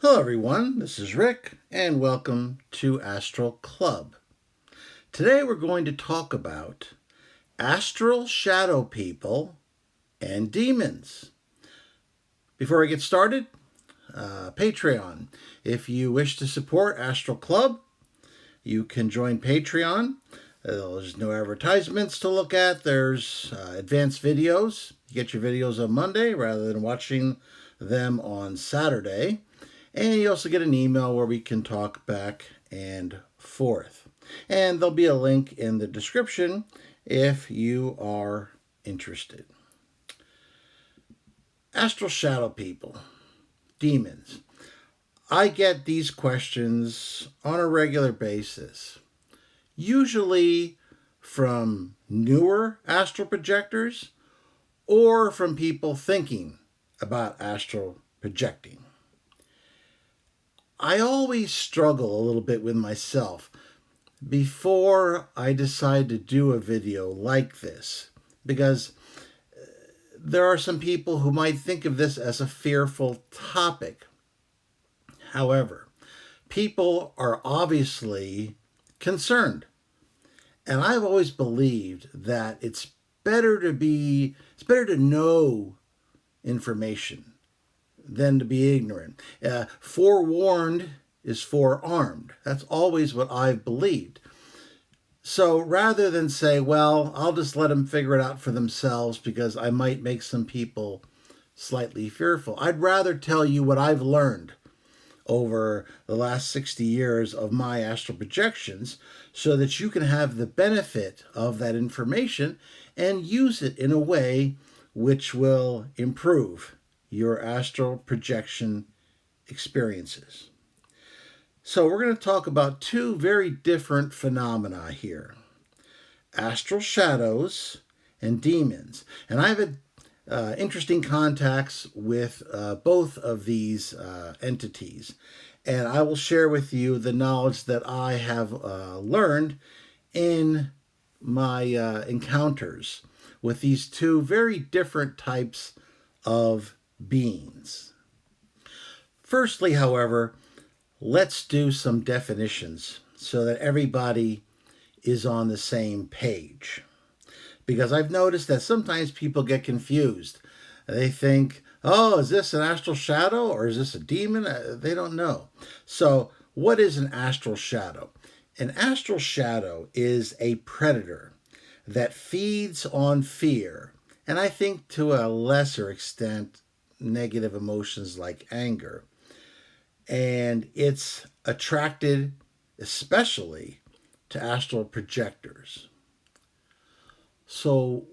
Hello everyone, this is Rick and welcome to Astral Club. Today we're going to talk about astral shadow people and demons. Before I get started, Patreon. If you wish to support Astral Club, you can join Patreon. There's no advertisements to look at. There's advanced videos. You get your videos on Monday rather than watching them on Saturday. And you also get an email where we can talk back and forth. And there'll be a link in the description if you are interested. Astral shadow people, demons. I get these questions on a regular basis, usually from newer astral projectors or from people thinking about astral projecting. I always struggle a little bit with myself before I decide to do a video like this, because there are some people who might think of this as a fearful topic. However, people are obviously concerned. And I've always believed that it's better to know information than to be ignorant. Forewarned is forearmed. That's always what I've believed. So rather than say, well, I'll just let them figure it out for themselves because I might make some people slightly fearful, I'd rather tell you what I've learned over the last 60 years of my astral projections so that you can have the benefit of that information and use it in a way which will improve your astral projection experiences. So we're going to talk about two very different phenomena here: astral shadows and demons. And I've had interesting contacts with both of these entities. And I will share with you the knowledge that I have learned in my encounters with these two very different types of beings. Firstly, however, let's do some definitions so that everybody is on the same page. Because I've noticed that sometimes people get confused. They think, oh, is this an astral shadow or is this a demon? They don't know. So, what is an astral shadow? An astral shadow is a predator that feeds on fear, and I think to a lesser extent, negative emotions like anger. And it's attracted especially to astral projectors. So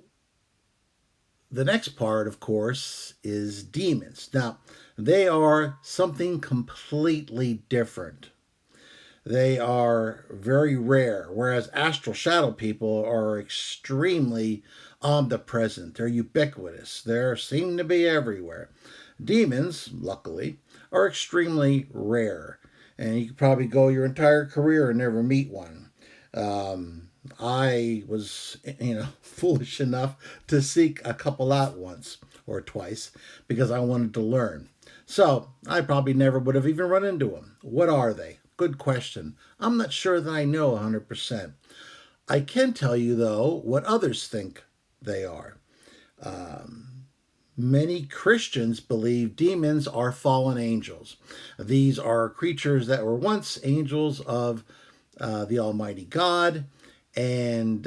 the next part, of course, is demons. Now, they are something completely different. They are very rare, whereas astral shadow people are extremely omnipresent. They're ubiquitous. They seem to be everywhere. Demons, luckily, are extremely rare, and you could probably go your entire career and never meet one. I was, foolish enough to seek a couple out once or twice because I wanted to learn. So I probably never would have even run into them. What are they? Good question. I'm not sure that I know 100%. I can tell you, though, what others think they are. Many Christians believe demons are fallen angels. These are creatures that were once angels of the Almighty God, and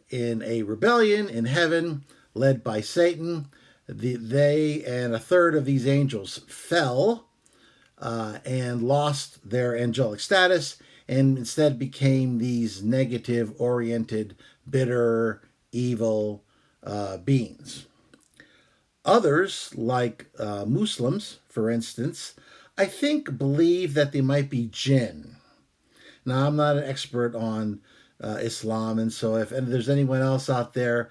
in a rebellion in heaven led by Satan, they and a third of these angels fell and lost their angelic status and instead became these negative oriented, bitter, evil beings. Others, like Muslims, for instance, I think believe that they might be jinn. Now, I'm not an expert on Islam, and so if there's anyone else out there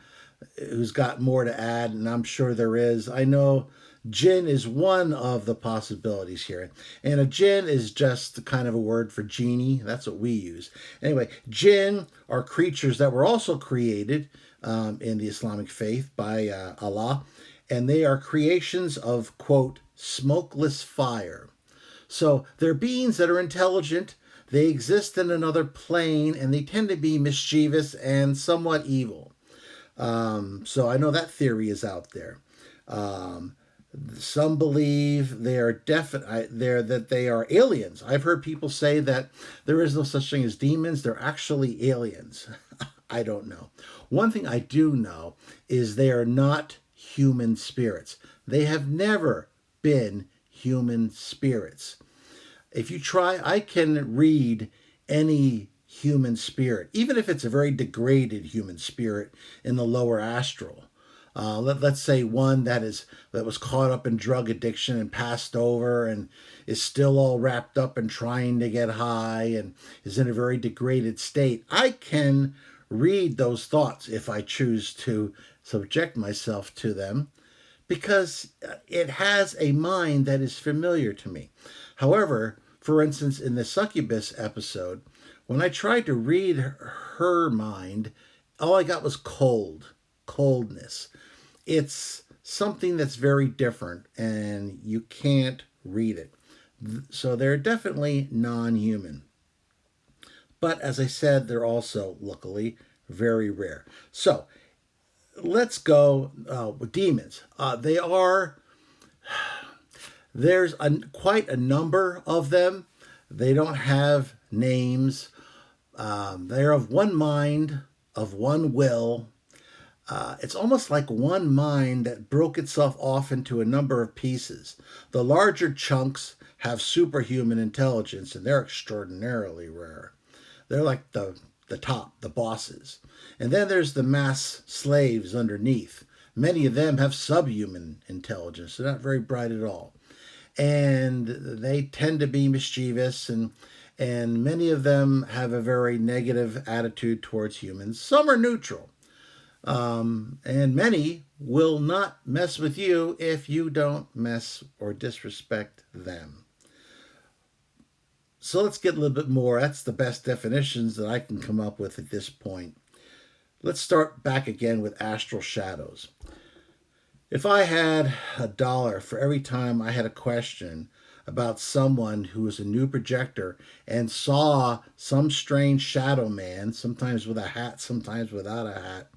who's got more to add, and I'm sure there is, I know jinn is one of the possibilities here. And a jinn is just kind of a word for genie. That's what we use. Anyway, jinn are creatures that were also created in the Islamic faith by Allah, and they are creations of, quote, smokeless fire. So they're beings that are intelligent. They exist in another plane, and they tend to be mischievous and somewhat evil. So I know that theory is out there. Um, some believe they are that they are aliens. I've heard people say that there is no such thing as demons. They're actually aliens. I don't know. One thing I do know is they are not human spirits. They have never been human spirits. If you try, I can read any human spirit, even if it's a very degraded human spirit in the lower astral. Let's say one that was caught up in drug addiction and passed over and is still all wrapped up and trying to get high and is in a very degraded state. I can read those thoughts if I choose to subject myself to them because it has a mind that is familiar to me. However, for instance, in the succubus episode, when I tried to read her mind, all I got was coldness. It's something that's very different, and you can't read it. So they're definitely non human. But as I said, they're also, luckily, very rare. So let's go with demons. There's quite a number of them. They don't have names. They're of one mind, of one will. It's almost like one mind that broke itself off into a number of pieces. The larger chunks have superhuman intelligence, and they're extraordinarily rare. They're like the top, the bosses. And then there's the mass slaves underneath. Many of them have subhuman intelligence. They're not very bright at all. And they tend to be mischievous, and many of them have a very negative attitude towards humans. Some are neutral. And many will not mess with you if you don't mess or disrespect them. So let's get a little bit more. That's the best definitions that I can come up with at this point. Let's start back again with astral shadows. If I had $1 for every time I had a question about someone who was a new projector and saw some strange shadow man, sometimes with a hat, sometimes without a hat,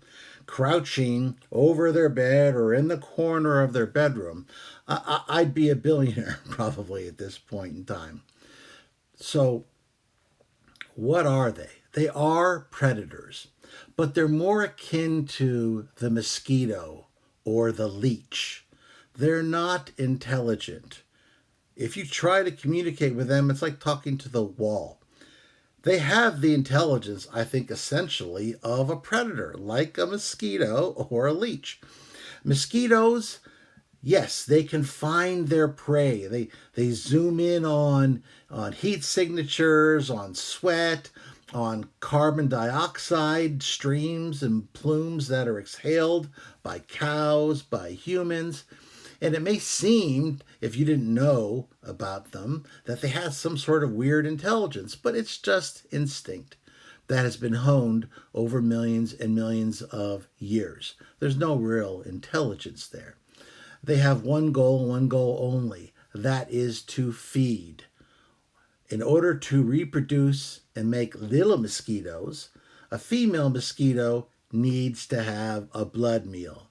crouching over their bed or in the corner of their bedroom, I'd be a billionaire probably at this point in time. So, what are they? They are predators, but they're more akin to the mosquito or the leech. They're not intelligent. If you try to communicate with them, it's like talking to the wall. They have the intelligence, I think, essentially of a predator, like a mosquito or a leech. Mosquitoes, yes, they can find their prey. They zoom in on heat signatures, on sweat, on carbon dioxide streams and plumes that are exhaled by cows, by humans. And it may seem, if you didn't know about them, that they have some sort of weird intelligence, but it's just instinct that has been honed over millions and millions of years. There's no real intelligence there. They have one goal only. That is to feed. In order to reproduce and make little mosquitoes, a female mosquito needs to have a blood meal.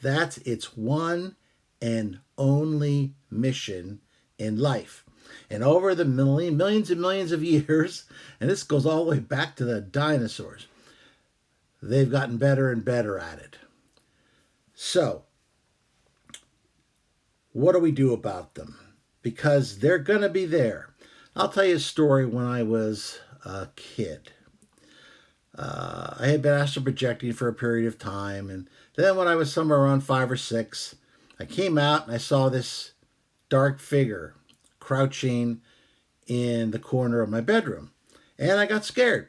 That's its one and only mission in life. And over the millions and millions of years, and this goes all the way back to the dinosaurs, they've gotten better and better at it. So, what do we do about them? Because they're going to be there. I'll tell you a story when I was a kid. I had been astral projecting for a period of time, and then when I was somewhere around 5 or 6, I came out and I saw this dark figure crouching in the corner of my bedroom. And I got scared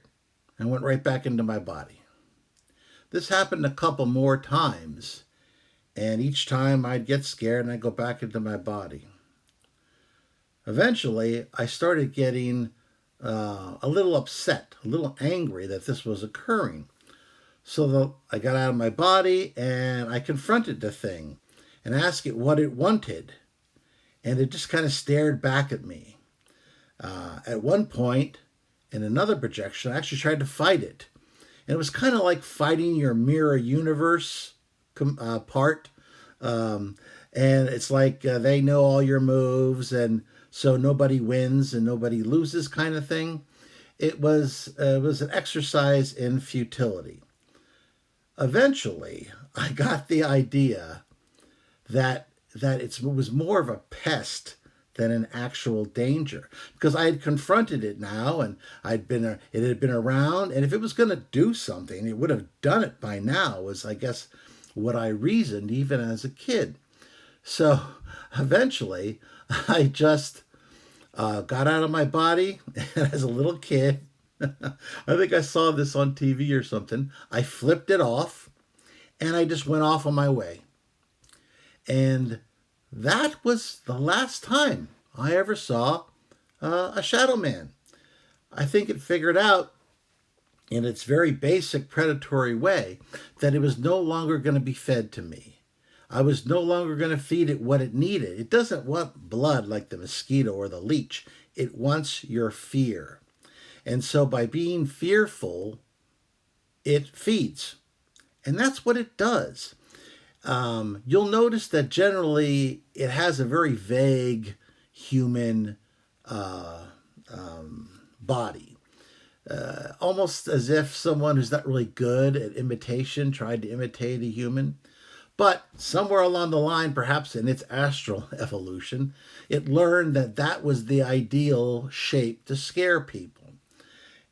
and went right back into my body. This happened a couple more times. And each time I'd get scared and I'd go back into my body. Eventually, I started getting a little upset, a little angry that this was occurring. So I got out of my body and I confronted the thing and asked it what it wanted. And it just kind of stared back at me. At one point, in another projection, I actually tried to fight it. And it was kind of like fighting your mirror universe part. Um, and it's like they know all your moves, and so nobody wins and nobody loses, kind of thing. It was an exercise in futility. Eventually, I got the idea that it was more of a pest than an actual danger, because I had confronted it now, and it had been around, and if it was going to do something, it would have done it by now, was, I guess, what I reasoned even as a kid. So eventually I just got out of my body, and as a little kid, I think I saw this on TV or something, I flipped it off and I just went off on my way. And that was the last time I ever saw a shadow man. I think it figured out in its very basic predatory way that it was no longer going to be fed to me. I was no longer going to feed it what it needed. It doesn't want blood like the mosquito or the leech. It wants your fear. And so by being fearful, it feeds. And that's what it does. You'll notice that generally it has a very vague human body. Almost as if someone who's not really good at imitation tried to imitate a human. But somewhere along the line, perhaps in its astral evolution, it learned that that was the ideal shape to scare people.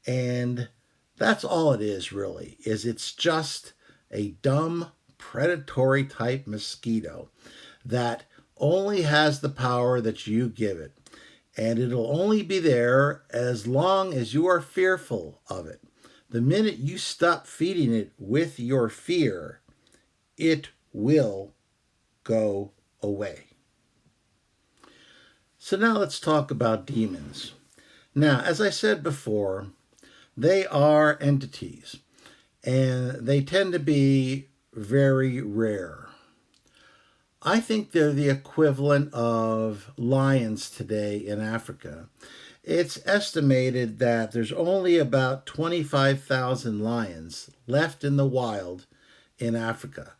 And that's all it is, really, is it's just a dumb, predatory type mosquito that only has the power that you give it. And it'll only be there as long as you are fearful of it. The minute you stop feeding it with your fear, it will go away. So now let's talk about demons. Now, as I said before, they are entities, and they tend to be very rare. I think they're the equivalent of lions today in Africa. It's estimated that there's only about 25,000 lions left in the wild in Africa.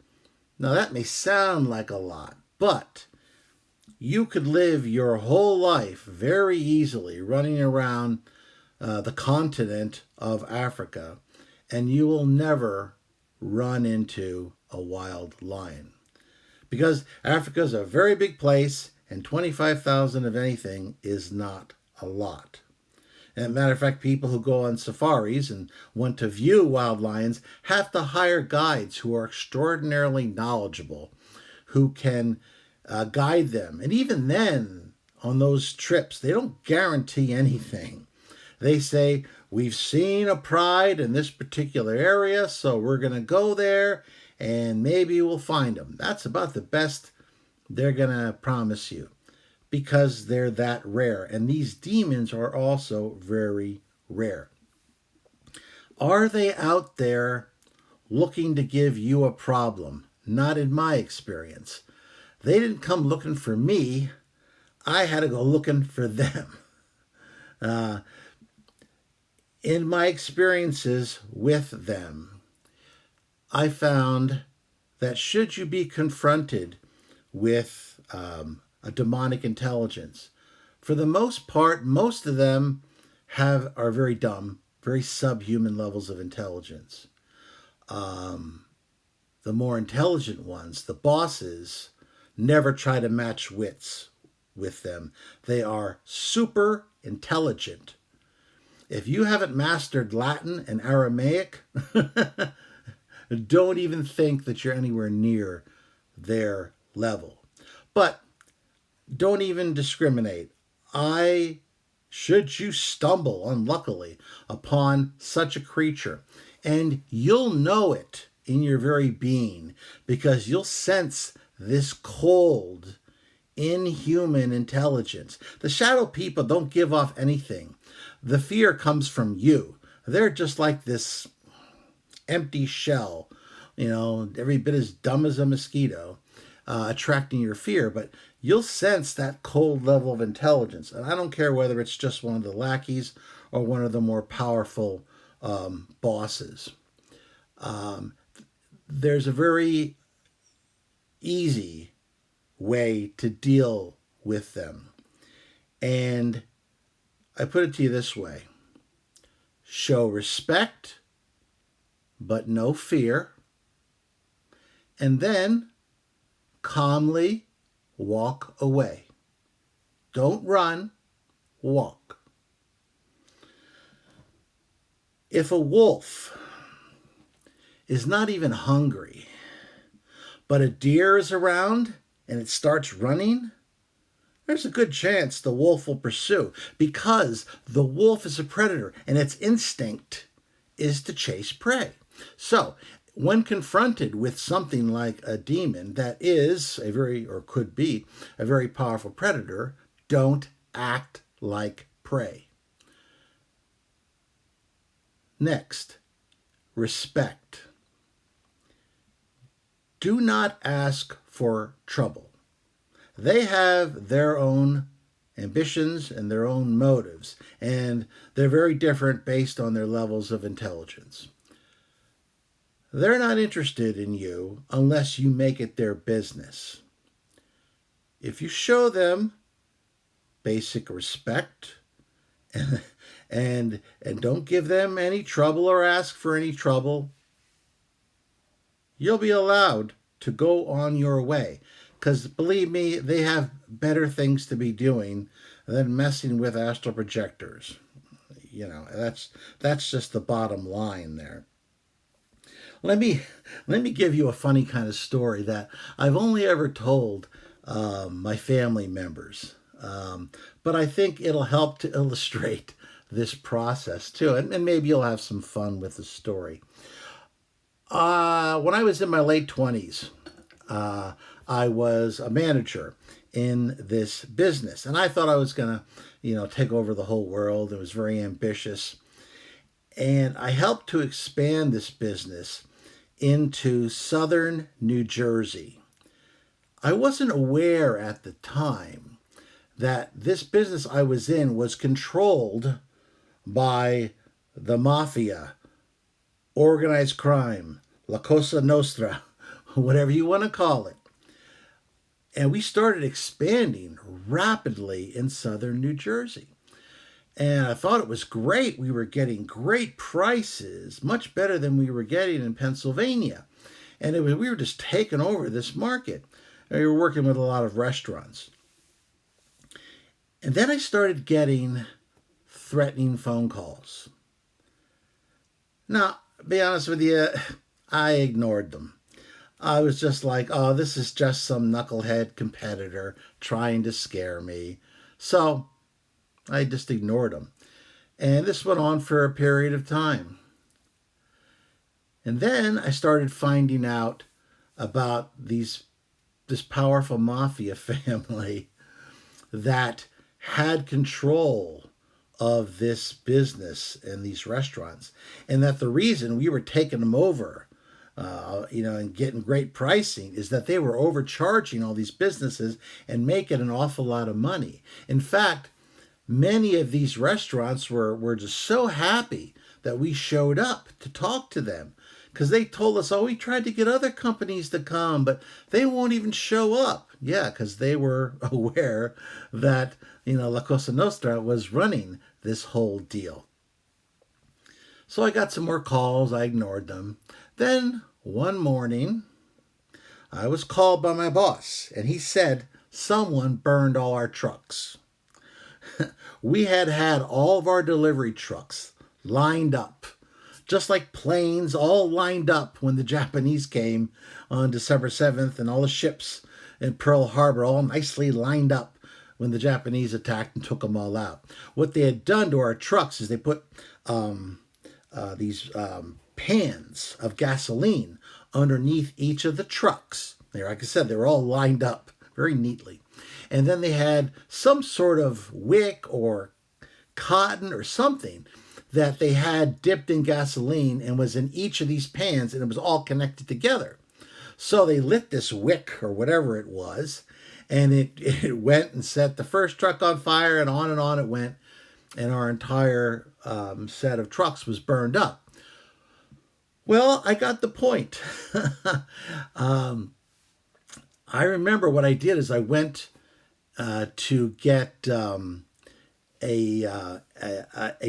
Now, that may sound like a lot, but you could live your whole life very easily running around the continent of Africa, and you will never run into a wild lion. Because Africa is a very big place, and 25,000 of anything is not a lot. And as a matter of fact, people who go on safaris and want to view wild lions have to hire guides who are extraordinarily knowledgeable, who can guide them. And even then, on those trips, they don't guarantee anything. They say, we've seen a pride in this particular area, so we're going to go there, and maybe we'll find them. That's about the best they're going to promise you, because they're that rare. And these demons are also very rare. Are they out there looking to give you a problem? Not in my experience. They didn't come looking for me. I had to go looking for them. In my experiences with them, I found that should you be confronted with a demonic intelligence, for the most part, most of them are very dumb, very subhuman levels of intelligence. The more intelligent ones, the bosses, never try to match wits with them. They are super intelligent. If you haven't mastered Latin and Aramaic, don't even think that you're anywhere near their level. But don't even discriminate. Should you stumble, unluckily, upon such a creature, and you'll know it in your very being, because you'll sense this cold, inhuman intelligence. The shadow people don't give off anything. The fear comes from you. They're just like this empty shell, every bit as dumb as a mosquito, attracting your fear. But you'll sense that cold level of intelligence. And I don't care whether it's just one of the lackeys or one of the more powerful bosses. Um, there's a very easy way to deal with them. And I put it to you this way: show respect, but no fear, and then calmly walk away. Don't run, walk. If a wolf is not even hungry, but a deer is around and it starts running, there's a good chance the wolf will pursue, because the wolf is a predator and its instinct is to chase prey. So, when confronted with something like a demon that is a very, or could be, a very powerful predator, don't act like prey. Next, respect. Do not ask for trouble. They have their own ambitions and their own motives, and they're very different based on their levels of intelligence. They're not interested in you unless you make it their business. If you show them basic respect and don't give them any trouble or ask for any trouble, you'll be allowed to go on your way. Because believe me, they have better things to be doing than messing with astral projectors. You know, that's just the bottom line there. Let me give you a funny kind of story that I've only ever told my family members, but I think it'll help to illustrate this process too, and maybe you'll have some fun with the story. When I was in my late 20s, I was a manager in this business, and I thought I was going to, take over the whole world. It was very ambitious, and I helped to expand this business into southern New Jersey. I wasn't aware at the time that this business I was in was controlled by the Mafia, organized crime, La Cosa Nostra, whatever you want to call it. And we started expanding rapidly in southern New Jersey. And I thought it was great. We were getting great prices, much better than we were getting in Pennsylvania. And we were just taking over this market. And we were working with a lot of restaurants. And then I started getting threatening phone calls. Now, to be honest with you, I ignored them. I was just like, oh, this is just some knucklehead competitor trying to scare me. So I just ignored them. And this went on for a period of time. And then I started finding out about this powerful mafia family that had control of this business and these restaurants. And that the reason we were taking them over, and getting great pricing, is that they were overcharging all these businesses and making an awful lot of money. In fact, many of these restaurants were just so happy that we showed up to talk to them, because they told us, oh, we tried to get other companies to come, but they won't even show up. Yeah, because they were aware that, La Cosa Nostra was running this whole deal. So I got some more calls. I ignored them. Then one morning, I was called by my boss, and he said someone burned all our trucks. We had all of our delivery trucks lined up, just like planes, all lined up when the Japanese came on December 7th, and all the ships in Pearl Harbor all nicely lined up when the Japanese attacked and took them all out. What they had done to our trucks is they put these pans of gasoline underneath each of the trucks. Like I said, they were all lined up very neatly. And then they had some sort of wick or cotton or something that they had dipped in gasoline and was in each of these pans, and it was all connected together. So they lit this wick or whatever it was, And it went and set the first truck on fire, and on it went. And our entire set of trucks was burned up. Well, I got the point. I remember what I did is I went to get a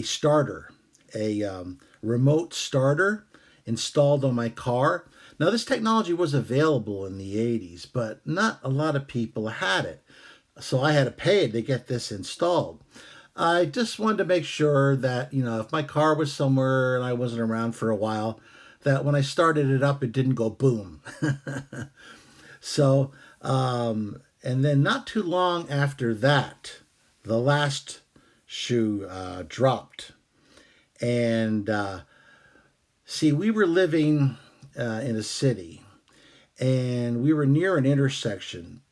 starter, a remote starter installed on my car. Now, this technology was available in the 80s, but not a lot of people had it. So I had to pay to get this installed. I just wanted to make sure that, if my car was somewhere and I wasn't around for a while, that when I started it up, it didn't go boom. So, and then not too long after that, the last shoe dropped. And see, we were living in a city, and we were near an intersection,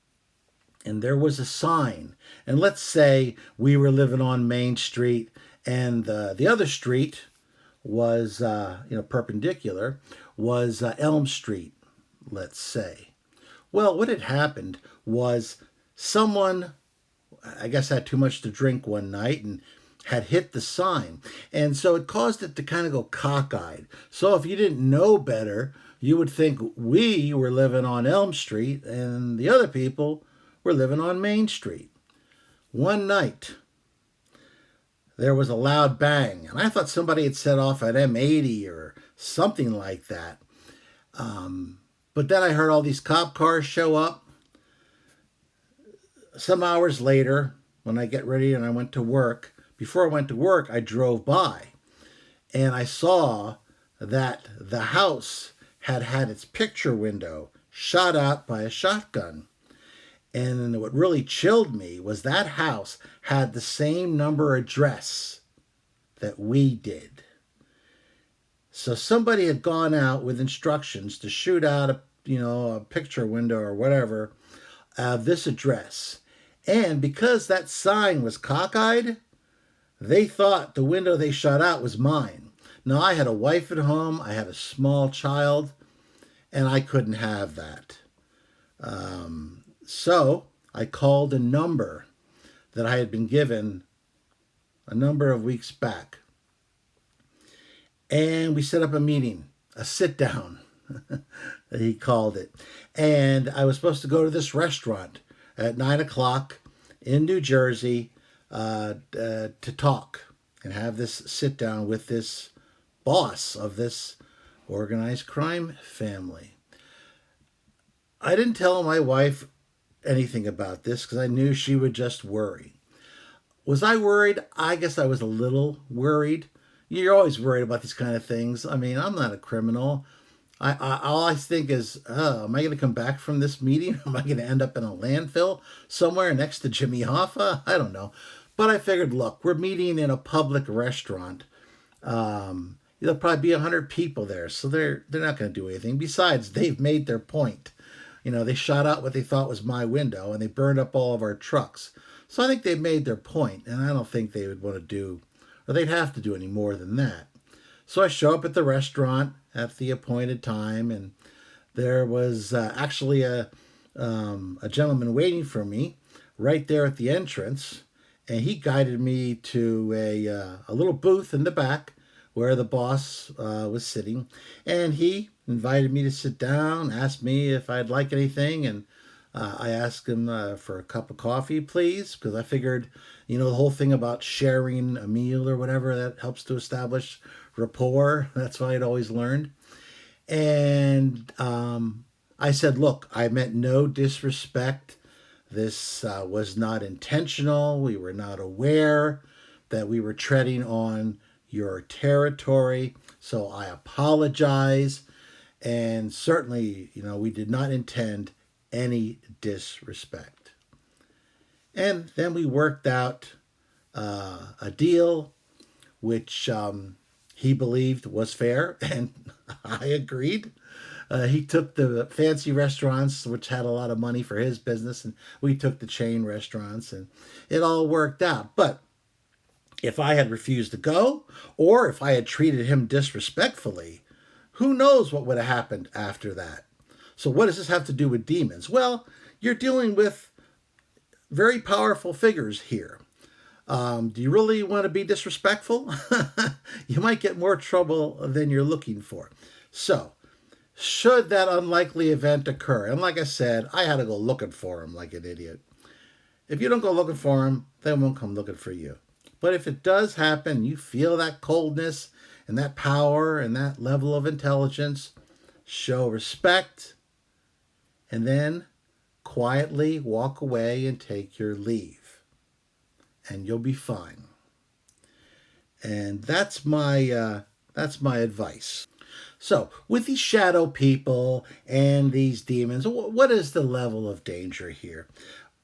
and there was a sign. And let's say we were living on Main Street, and the other street was, perpendicular, was Elm Street, let's say. Well, what had happened was someone, I guess, had too much to drink one night and had hit the sign. And so it caused it to kind of go cockeyed. So if you didn't know better, you would think we were living on Elm Street and the other people were living on Main Street. One night, there was a loud bang, and I thought somebody had set off at M80 or something like that. But then I heard all these cop cars show up. Some hours later, when I get ready and I went to work, before I went to work, I drove by, and I saw that the house had had its picture window shot out by a shotgun. And what really chilled me was that house had the same number address that we did. So somebody had gone out with instructions to shoot out a picture window or whatever of this address. And because that sign was cockeyed, they thought the window they shot out was mine. Now, I had a wife at home, I had a small child, and I couldn't have that. So I called a number that I had been given a number of weeks back. And we set up a meeting, a sit down, he called it. And I was supposed to go to this restaurant at 9 o'clock in New Jersey to talk and have this sit down with this boss of this organized crime family. I didn't tell my wife anything about this because I knew she would just worry. Was I worried? I guess I was a little worried. You're always worried about these kind of things. I mean, I'm not a criminal. All I think is, am I going to come back from this meeting? Am I going to end up in a landfill somewhere next to Jimmy Hoffa? I don't know. But I figured, look, we're meeting in a public restaurant. There'll probably be 100 people there, so they're not going to do anything. Besides, they've made their point. They shot out what they thought was my window, and they burned up all of our trucks. So I think they've made their point, and I don't think they would want to do, or they'd have to do any more than that. So I show up at the restaurant at the appointed time, and there was actually a gentleman waiting for me right there at the entrance, and he guided me to a little booth in the back where the boss was sitting, and he invited me to sit down, asked me if I'd like anything, and I asked him for a cup of coffee, please, because I figured, the whole thing about sharing a meal or whatever, that helps to establish rapport. That's what I'd always learned. And I said, look, I meant no disrespect. This was not intentional. We were not aware that we were treading on your territory. So I apologize. And certainly, we did not intend any disrespect. And then we worked out a deal which he believed was fair, and I agreed. He took the fancy restaurants, which had a lot of money for his business, and we took the chain restaurants, and it all worked out. But if I had refused to go, or if I had treated him disrespectfully, who knows what would have happened after that? So what does this have to do with demons? Well, you're dealing with very powerful figures here. Do you really want to be disrespectful? You might get more trouble than you're looking for. So, should that unlikely event occur, and like I said, I had to go looking for him like an idiot. If you don't go looking for him, they won't come looking for you. But if it does happen, you feel that coldness and that power and that level of intelligence, show respect, and then quietly walk away and take your leave. And you'll be fine. And that's my advice. So, with these shadow people and these demons, what is the level of danger here?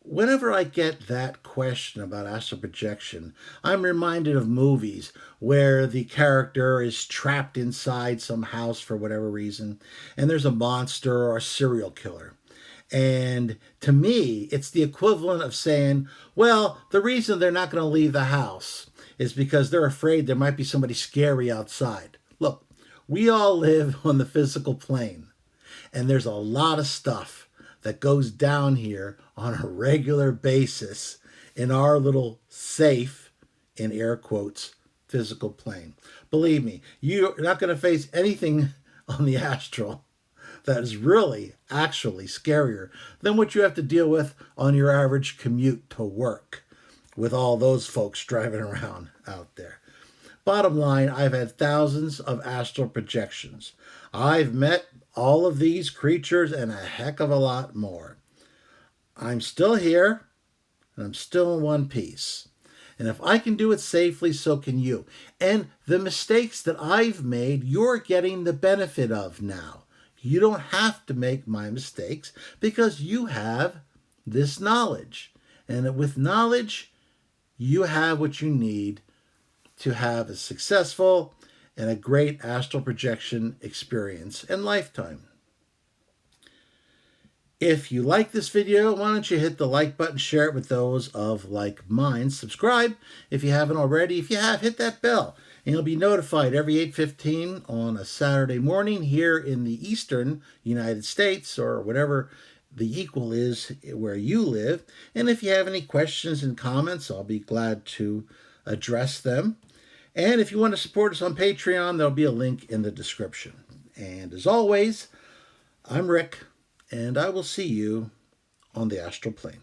Whenever I get that question about astral projection, I'm reminded of movies where the character is trapped inside some house for whatever reason, and there's a monster or a serial killer. And to me, it's the equivalent of saying, well, the reason they're not going to leave the house is because they're afraid there might be somebody scary outside. Look, we all live on the physical plane, and there's a lot of stuff that goes down here on a regular basis in our little safe, in air quotes, physical plane. Believe me, you're not going to face anything on the astral that is really actually scarier than what you have to deal with on your average commute to work with all those folks driving around out there. Bottom line, I've had thousands of astral projections. I've met all of these creatures and a heck of a lot more. I'm still here, and I'm still in one piece. And if I can do it safely, so can you. And the mistakes that I've made, you're getting the benefit of now. You don't have to make my mistakes because you have this knowledge. And with knowledge, you have what you need to have a successful and a great astral projection experience and lifetime. If you like this video, why don't you hit the like button, share it with those of like minds. Subscribe if you haven't already. If you have, hit that bell, and you'll be notified every 8:15 on a Saturday morning here in the eastern United States, or whatever the equal is where you live. And if you have any questions and comments, I'll be glad to address them. And if you want to support us on Patreon, there'll be a link in the description. And as always, I'm Rick, and I will see you on the astral plane.